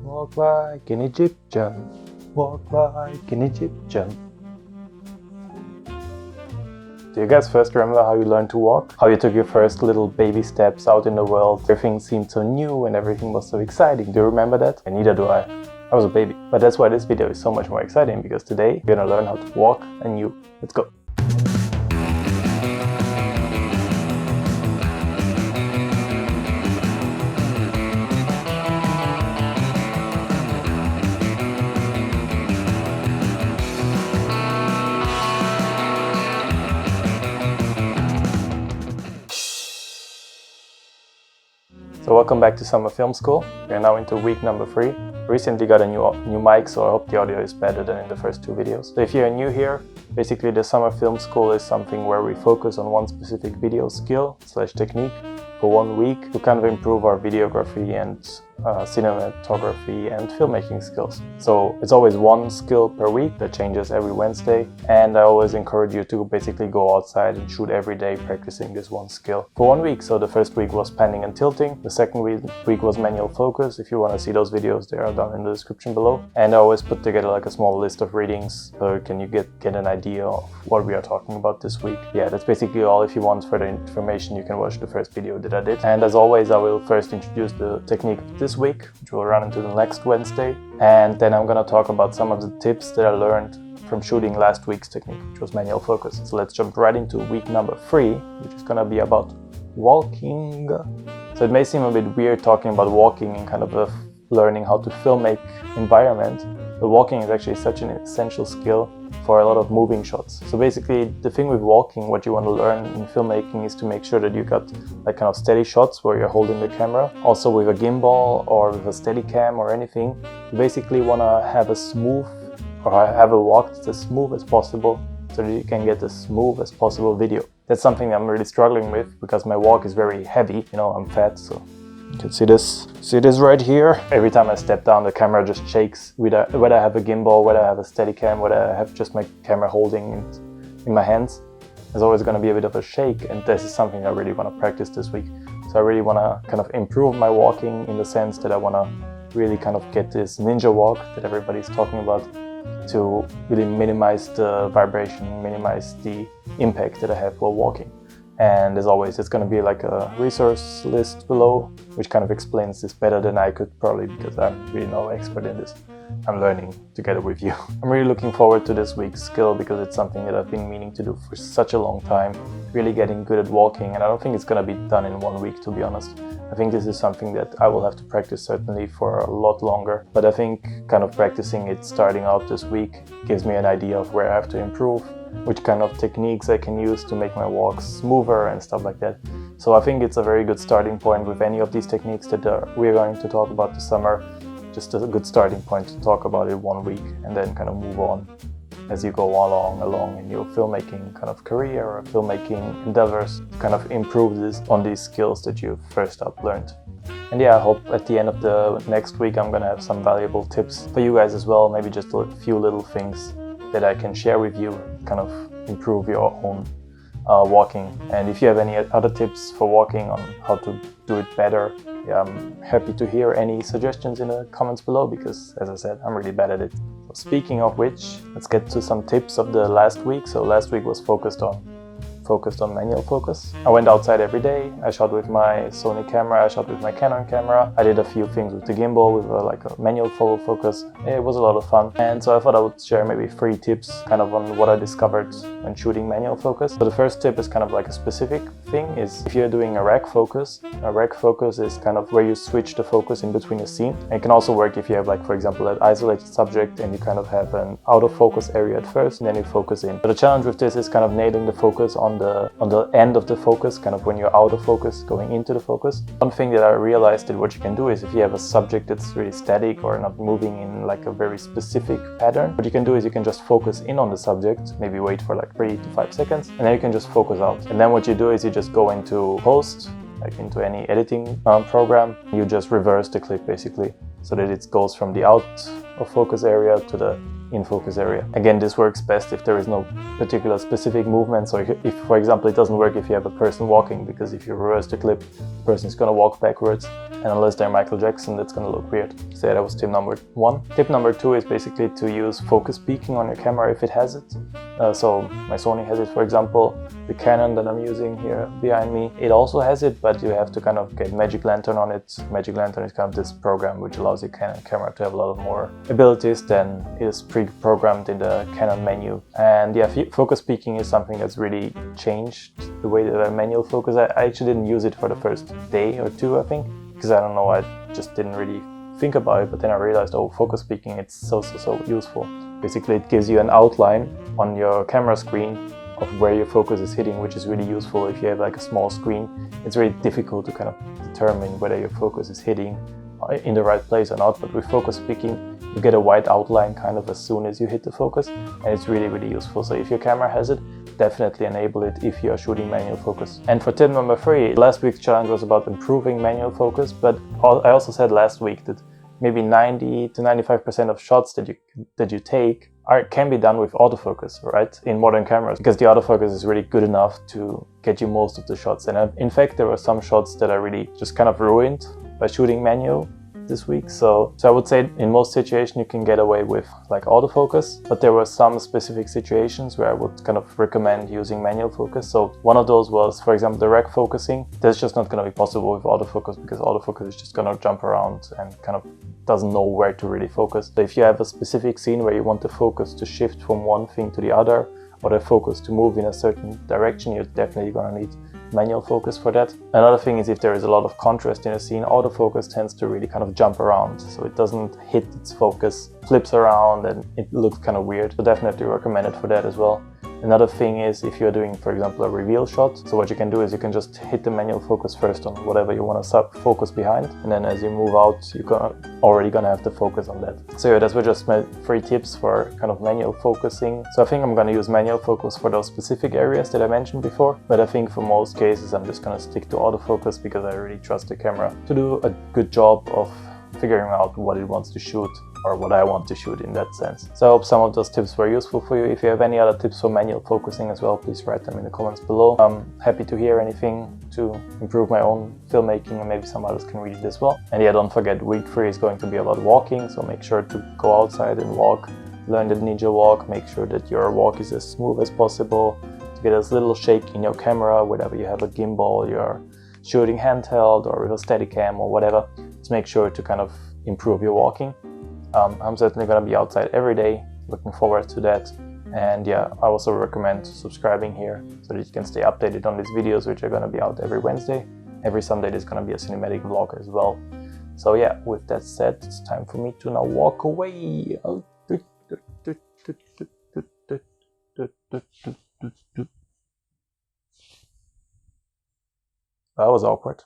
Walk like an Egyptian, walk like an Egyptian. Do you guys first remember how you learned to walk? How you took your first little baby steps out in the world? Everything seemed so new and everything was so exciting. Do you remember that? And neither do I. I was a baby. But that's why this video is so much more exciting, because today we're gonna learn how to walk anew. Let's go. So welcome back to summer film school. We are now into week number 3. Recently got a new mic, so I hope the audio is better than in the first 2 videos. So if you're new here, basically the summer film school is something where we focus on one specific video skill / technique for 1 week to kind of improve our videography and cinematography and filmmaking skills. So it's always one skill per week that changes every Wednesday, and I always encourage you to basically go outside and shoot every day practicing this one skill for 1 week. So the first week was panning and tilting, the second week was manual focus. If you want to see those videos, they are down in the description below. And I always put together like a small list of readings so you get an idea of what we are talking about this week. Yeah, that's basically all. If you want further information, you can watch the first video that I did. And as always, I will first introduce the technique of this week, which will run into the next Wednesday, and then I'm gonna talk about some of the tips that I learned from shooting last week's technique, which was manual focus. So let's jump right into week number 3, which is gonna be about walking. So it may seem a bit weird talking about walking in kind of a learning how to filmmake environment, but walking is actually such an essential skill for a lot of moving shots. So basically the thing with walking, what you want to learn in filmmaking is to make sure that you got like kind of steady shots where you're holding the camera. Also with a gimbal or with a steady cam or anything, you basically want to have a walk that's as smooth as possible so that you can get as smooth as possible video. That's something I'm really struggling with because my walk is very heavy. You know, I'm fat, so you can see this right here. Every time I step down, the camera just shakes. Whether I have a gimbal, whether I have a steady cam, whether I have just my camera holding it in my hands, there's always going to be a bit of a shake, and this is something I really want to practice this week. So I really want to kind of improve my walking in the sense that I want to really kind of get this ninja walk that everybody's talking about, to really minimize the vibration, minimize the impact that I have while walking. And as always, it's going to be like a resource list below, which kind of explains this better than I could probably, because I'm really no expert in this. I'm learning together with you. I'm really looking forward to this week's skill because it's something that I've been meaning to do for such a long time, really getting good at walking, and I don't think it's going to be done in 1 week, to be honest. I think this is something that I will have to practice certainly for a lot longer, but I think kind of practicing it starting out this week gives me an idea of where I have to improve, which kind of techniques I can use to make my walks smoother and stuff like that. So I think it's a very good starting point with any of these techniques that we're going to talk about this summer. Just a good starting point to talk about it 1 week and then kind of move on as you go along in your filmmaking kind of career or filmmaking endeavors to kind of improve on these skills that you first up learned. And yeah, I hope at the end of the next week I'm gonna have some valuable tips for you guys as well, maybe just a few little things that I can share with you, kind of improve your own walking. And if you have any other tips for walking on how to do it better, yeah, I'm happy to hear any suggestions in the comments below, because as I said, I'm really bad at it. So speaking of which, let's get to some tips of the last week. So last week was focused on manual focus. I went outside every day. I shot with my Sony camera, I shot with my Canon camera. I did a few things with the gimbal with like a manual follow focus. It was a lot of fun. And so I thought I would share maybe 3 tips kind of on what I discovered when shooting manual focus. So the first tip is kind of like a specific thing, is if you're doing a rack focus is kind of where you switch the focus in between a scene. And it can also work if you have, like, for example, an isolated subject and you kind of have an out of focus area at first and then you focus in. But the challenge with this is kind of nailing the focus on the end of the focus, kind of when you're out of focus going into the focus. One thing that I realized that what you can do is, if you have a subject that's really static or not moving in like a very specific pattern, what you can do is you can just focus in on the subject, maybe wait for like 3 to 5 seconds, and then you can just focus out. And then what you do is you just go into post, like into any editing program, you just reverse the clip basically, so that it goes from the out of focus area to the in focus area. Again, this works best if there is no particular specific movements, or if, for example, it doesn't work if you have a person walking, because if you reverse the clip, the person is going to walk backwards, and unless they're Michael Jackson, that's going to look weird. So yeah, that was tip number 1. Tip number 2 is basically to use focus peaking on your camera if it has it. So my Sony has it, for example. The Canon that I'm using here behind me, it also has it, but you have to kind of get Magic Lantern on it. Magic Lantern is kind of this program which allows your Canon camera to have a lot of more abilities than is pre-programmed in the Canon menu. And yeah, focus peaking is something that's really changed the way that I manual focus. I actually didn't use it for the first day or 2, I think, because I don't know, I just didn't really think about it, but then I realized, oh, focus peaking, it's so useful. Basically, it gives you an outline on your camera screen of where your focus is hitting, which is really useful if you have like a small screen. It's very difficult to kind of determine whether your focus is hitting in the right place or not, but with focus peaking, you get a white outline kind of as soon as you hit the focus, and it's really useful. So if your camera has it, definitely enable it if you are shooting manual focus. And for tip number 3, last week's challenge was about improving manual focus, but I also said last week that maybe 90 to 95% of shots that you take can be done with autofocus, right? In modern cameras, because the autofocus is really good enough to get you most of the shots. And in fact, there were some shots that I really just kind of ruined by shooting manual this week. So I would say in most situations you can get away with like autofocus, but there were some specific situations where I would kind of recommend using manual focus. So one of those was, for example, the rack focusing. That's just not going to be possible with autofocus, because autofocus is just going to jump around and kind of doesn't know where to really focus. So if you have a specific scene where you want the focus to shift from one thing to the other, or the focus to move in a certain direction, you're definitely going to need manual focus for that. Another thing is if there is a lot of contrast in a scene, autofocus tends to really kind of jump around, so it doesn't hit its focus, flips around, and it looks kind of weird. So definitely recommend it for that as well. Another thing is if you're doing, for example, a reveal shot, so what you can do is you can just hit the manual focus first on whatever you want to focus behind, and then as you move out, you're already gonna have the focus on that. So yeah, those were just my 3 tips for kind of manual focusing. So I think I'm gonna use manual focus for those specific areas that I mentioned before, but I think for most cases I'm just gonna stick to autofocus, because I really trust the camera to do a good job of figuring out what it wants to shoot, or what I want to shoot in that sense. So I hope some of those tips were useful for you. If you have any other tips for manual focusing as well, please write them in the comments below. I'm happy to hear anything to improve my own filmmaking, and maybe some others can read it as well. And yeah, don't forget, week 3 is going to be about walking, so make sure to go outside and walk, learn the ninja walk, make sure that your walk is as smooth as possible, to get as little shake in your camera, whether you have a gimbal, you're shooting handheld, or with a Steadicam or whatever. Just make sure to kind of improve your walking. I'm certainly going to be outside every day, looking forward to that. And yeah, I also recommend subscribing here so that you can stay updated on these videos, which are going to be out every Wednesday. Every Sunday there's going to be a cinematic vlog as well. So yeah, with that said, it's time for me to now walk away. That was awkward.